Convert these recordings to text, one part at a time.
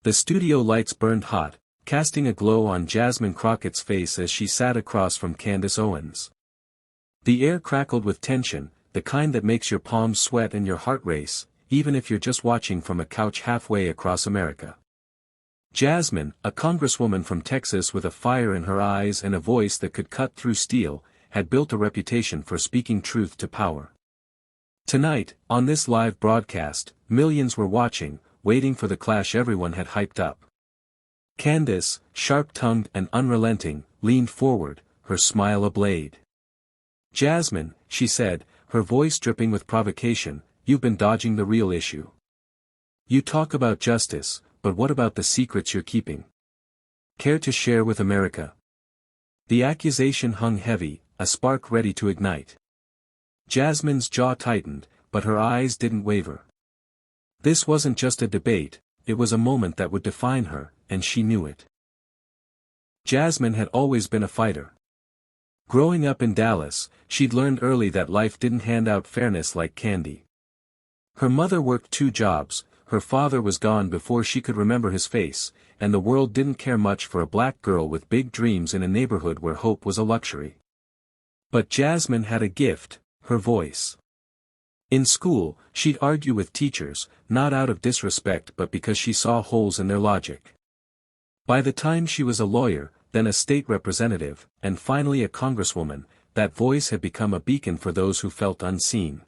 The studio lights burned hot, casting a glow on Jasmine Crockett's face as she sat across from Candace Owens. The air crackled with tension, the kind that makes your palms sweat and your heart race, even if you're just watching from a couch halfway across America. Jasmine, a congresswoman from Texas with a fire in her eyes and a voice that could cut through steel, had built a reputation for speaking truth to power. Tonight, on this live broadcast, millions were watching, waiting for the clash everyone had hyped up. Candace, sharp-tongued and unrelenting, leaned forward, her smile ablaze. "Jasmine," she said, her voice dripping with provocation, "you've been dodging the real issue. You talk about justice, but what about the secrets you're keeping? Care to share with America?" The accusation hung heavy, a spark ready to ignite. Jasmine's jaw tightened, but her eyes didn't waver. This wasn't just a debate, it was a moment that would define her, and she knew it. Jasmine had always been a fighter. Growing up in Dallas, she'd learned early that life didn't hand out fairness like candy. Her mother worked 2 jobs, her father was gone before she could remember his face, and the world didn't care much for a black girl with big dreams in a neighborhood where hope was a luxury. But Jasmine had a gift, her voice. In school, she'd argue with teachers, not out of disrespect but because she saw holes in their logic. By the time she was a lawyer, then a state representative, and finally a congresswoman, that voice had become a beacon for those who felt unseen.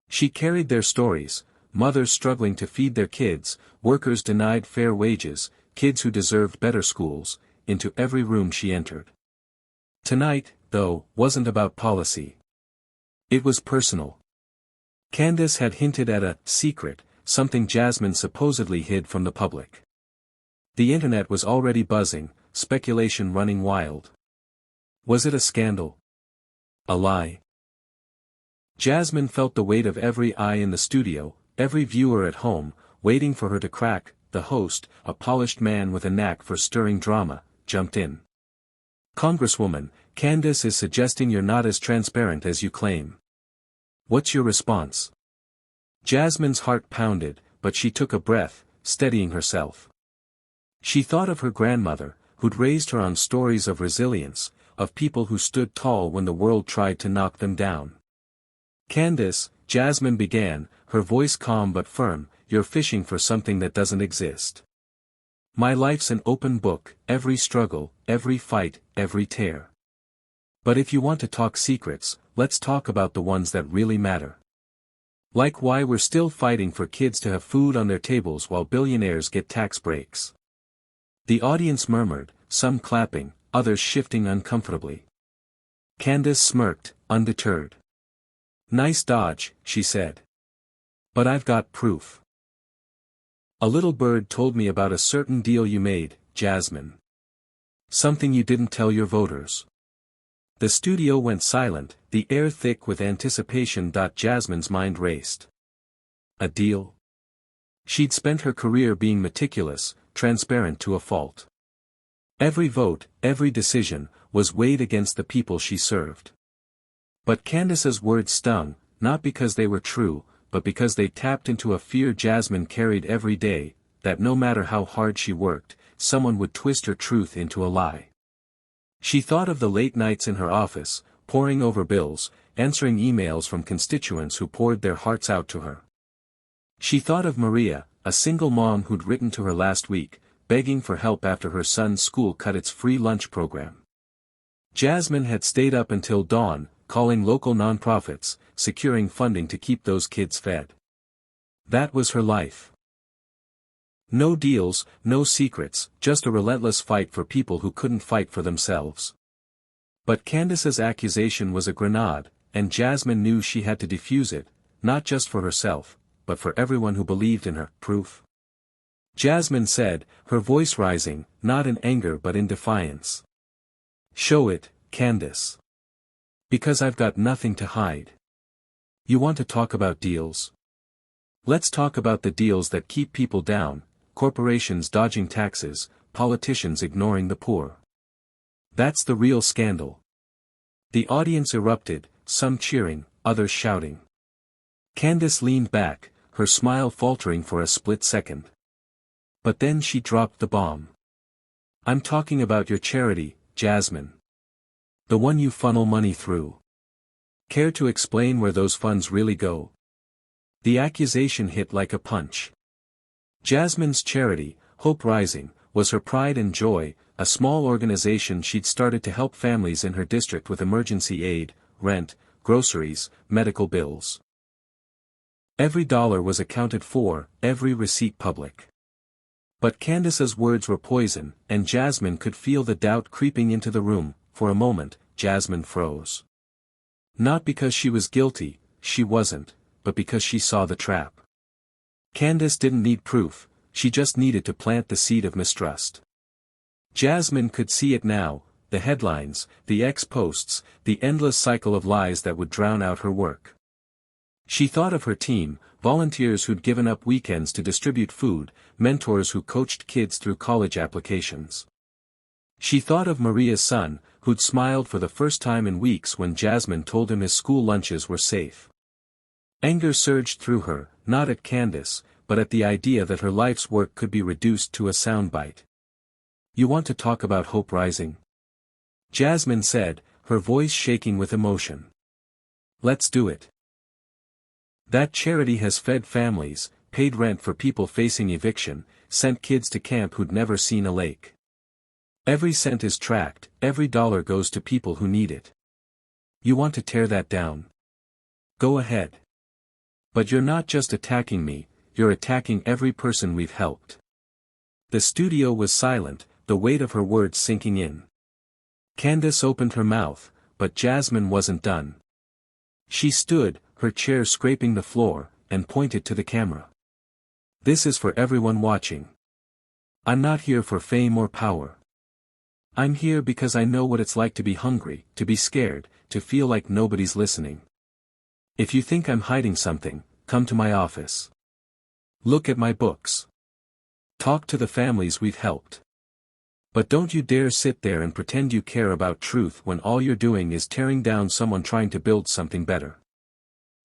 She carried their stories, mothers struggling to feed their kids, workers denied fair wages, kids who deserved better schools, into every room she entered. Tonight, though, wasn't about policy. It was personal. Candace had hinted at a secret, something Jasmine supposedly hid from the public. The internet was already buzzing, speculation running wild. Was it a scandal? A lie? Jasmine felt the weight of every eye in the studio, every viewer at home, waiting for her to crack. The host, a polished man with a knack for stirring drama, jumped in. "Congresswoman, Candace is suggesting you're not as transparent as you claim. What's your response?" Jasmine's heart pounded, but she took a breath, steadying herself. She thought of her grandmother, who'd raised her on stories of resilience, of people who stood tall when the world tried to knock them down. "Candace," Jasmine began, her voice calm but firm, "you're fishing for something that doesn't exist. My life's an open book, every struggle, every fight, every tear. But if you want to talk secrets, let's talk about the ones that really matter. Like why we're still fighting for kids to have food on their tables while billionaires get tax breaks." The audience murmured, some clapping, others shifting uncomfortably. Candace smirked, undeterred. "Nice dodge," she said. "But I've got proof. A little bird told me about a certain deal you made, Jasmine. Something you didn't tell your voters." The studio went silent, the air thick with anticipation. Jasmine's mind raced. A deal? She'd spent her career being meticulous, transparent to a fault. Every vote, every decision, was weighed against the people she served. But Candace's words stung, not because they were true, but because they tapped into a fear Jasmine carried every day, that no matter how hard she worked, someone would twist her truth into a lie. She thought of the late nights in her office, poring over bills, answering emails from constituents who poured their hearts out to her. She thought of Maria, a single mom who'd written to her last week, begging for help after her son's school cut its free lunch program. Jasmine had stayed up until dawn, calling local nonprofits, securing funding to keep those kids fed. That was her life. No deals, no secrets, just a relentless fight for people who couldn't fight for themselves. But Candace's accusation was a grenade, and Jasmine knew she had to defuse it, not just for herself, but for everyone who believed in her. "Proof?" Jasmine said, her voice rising, not in anger but in defiance. "Show it, Candace. Because I've got nothing to hide. You want to talk about deals? Let's talk about the deals that keep people down, corporations dodging taxes, politicians ignoring the poor. That's the real scandal." The audience erupted, some cheering, others shouting. Candace leaned back, her smile faltering for a split second. But then she dropped the bomb. I'm talking about your charity, Jasmine. The one you funnel money through. Care to explain where those funds really go? The accusation hit like a punch. Jasmine's charity, Hope Rising, was her pride and joy, a small organization she'd started to help families in her district with emergency aid, rent, groceries, medical bills. Every dollar was accounted for, every receipt public. But Candace's words were poison, and Jasmine could feel the doubt creeping into the room. For a moment, Jasmine froze. Not because she was guilty, she wasn't, but because she saw the trap. Candace didn't need proof, she just needed to plant the seed of mistrust. Jasmine could see it now, the headlines, the X-posts, the endless cycle of lies that would drown out her work. She thought of her team, volunteers who'd given up weekends to distribute food, mentors who coached kids through college applications. She thought of Maria's son, who'd smiled for the first time in weeks when Jasmine told him his school lunches were safe. Anger surged through her, not at Candace, but at the idea that her life's work could be reduced to a soundbite. You want to talk about Hope Rising? Jasmine said, her voice shaking with emotion. Let's do it. That charity has fed families, paid rent for people facing eviction, sent kids to camp who'd never seen a lake. Every cent is tracked, every dollar goes to people who need it. You want to tear that down? Go ahead. But you're not just attacking me, you're attacking every person we've helped. The studio was silent, the weight of her words sinking in. Candace opened her mouth, but Jasmine wasn't done. She stood, her chair scraping the floor, and pointed to the camera. This is for everyone watching. I'm not here for fame or power. I'm here because I know what it's like to be hungry, to be scared, to feel like nobody's listening. If you think I'm hiding something, come to my office. Look at my books. Talk to the families we've helped. But don't you dare sit there and pretend you care about truth when all you're doing is tearing down someone trying to build something better.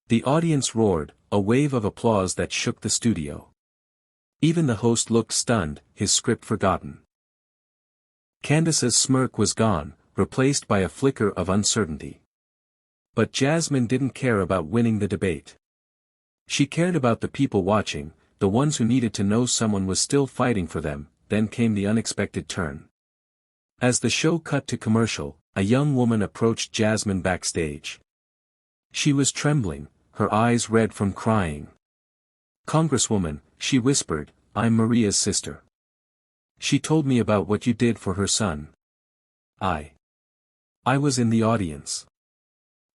The audience roared, a wave of applause that shook the studio. Even the host looked stunned, his script forgotten. Candace's smirk was gone, replaced by a flicker of uncertainty. But Jasmine didn't care about winning the debate. She cared about the people watching, the ones who needed to know someone was still fighting for them. Then came the unexpected turn. As the show cut to commercial, a young woman approached Jasmine backstage. She was trembling, her eyes red from crying. Congresswoman, she whispered, I'm Maria's sister. She told me about what you did for her son. I was in the audience.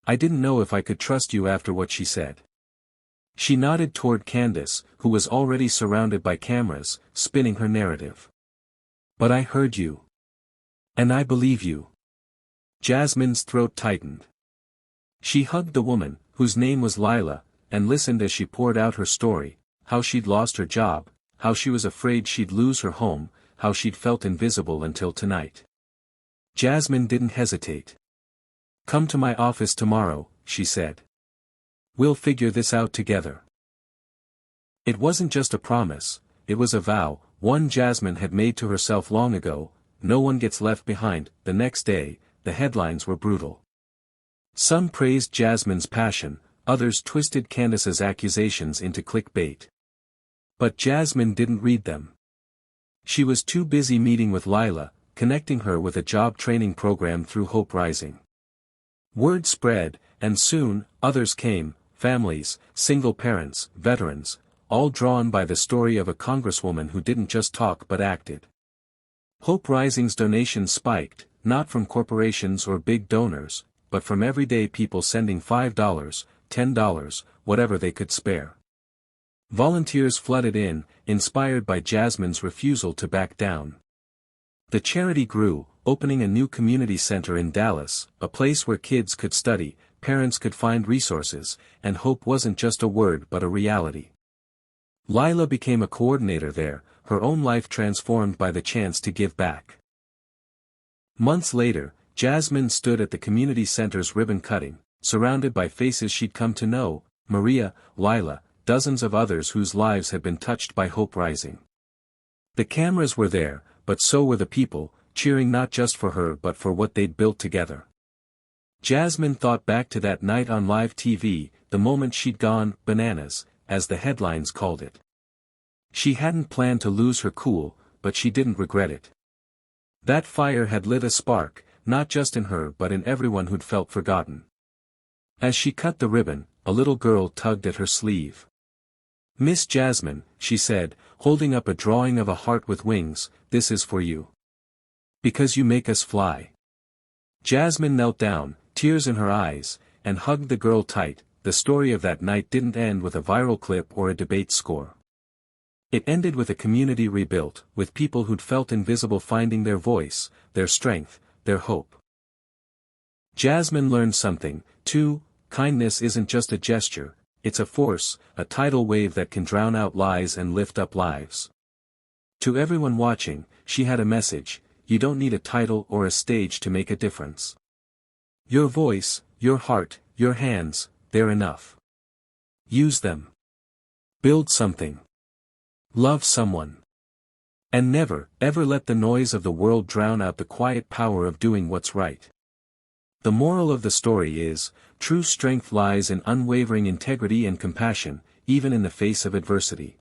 I didn't know if I could trust you after what she said. She nodded toward Candace, who was already surrounded by cameras, spinning her narrative. But I heard you. And I believe you. Jasmine's throat tightened. She hugged the woman, whose name was Lila, and listened as she poured out her story, how she'd lost her job, how she was afraid she'd lose her home, how she'd felt invisible until tonight. Jasmine didn't hesitate. Come to my office tomorrow, she said. We'll figure this out together. It wasn't just a promise, it was a vow, one Jasmine had made to herself long ago. No one gets left behind. The next day, the headlines were brutal. Some praised Jasmine's passion, others twisted Candace's accusations into clickbait. But Jasmine didn't read them. She was too busy meeting with Lila, connecting her with a job training program through Hope Rising. Word spread, and soon, others came. Families, single parents, veterans, all drawn by the story of a congresswoman who didn't just talk but acted. Hope Rising's donations spiked, not from corporations or big donors, but from everyday people sending $5, $10, whatever they could spare. Volunteers flooded in, inspired by Jasmine's refusal to back down. The charity grew, opening a new community center in Dallas, a place where kids could study, parents could find resources, and hope wasn't just a word but a reality. Lila became a coordinator there, her own life transformed by the chance to give back. Months later, Jasmine stood at the community center's ribbon cutting, surrounded by faces she'd come to know, Maria, Lila, dozens of others whose lives had been touched by Hope Rising. The cameras were there, but so were the people, cheering not just for her but for what they'd built together. Jasmine thought back to that night on live TV, the moment she'd gone bananas, as the headlines called it. She hadn't planned to lose her cool, but she didn't regret it. That fire had lit a spark, not just in her but in everyone who'd felt forgotten. As she cut the ribbon, a little girl tugged at her sleeve. "Miss Jasmine," she said, holding up a drawing of a heart with wings, "this is for you. Because you make us fly." Jasmine knelt down, tears in her eyes, and hugged the girl tight. The story of that night didn't end with a viral clip or a debate score. It ended with a community rebuilt, with people who'd felt invisible finding their voice, their strength, their hope. Jasmine learned something, too. Kindness isn't just a gesture, it's a force, a tidal wave that can drown out lies and lift up lives. To everyone watching, she had a message: you don't need a title or a stage to make a difference. Your voice, your heart, your hands, they're enough. Use them. Build something. Love someone. And never, ever let the noise of the world drown out the quiet power of doing what's right. The moral of the story is, true strength lies in unwavering integrity and compassion, even in the face of adversity.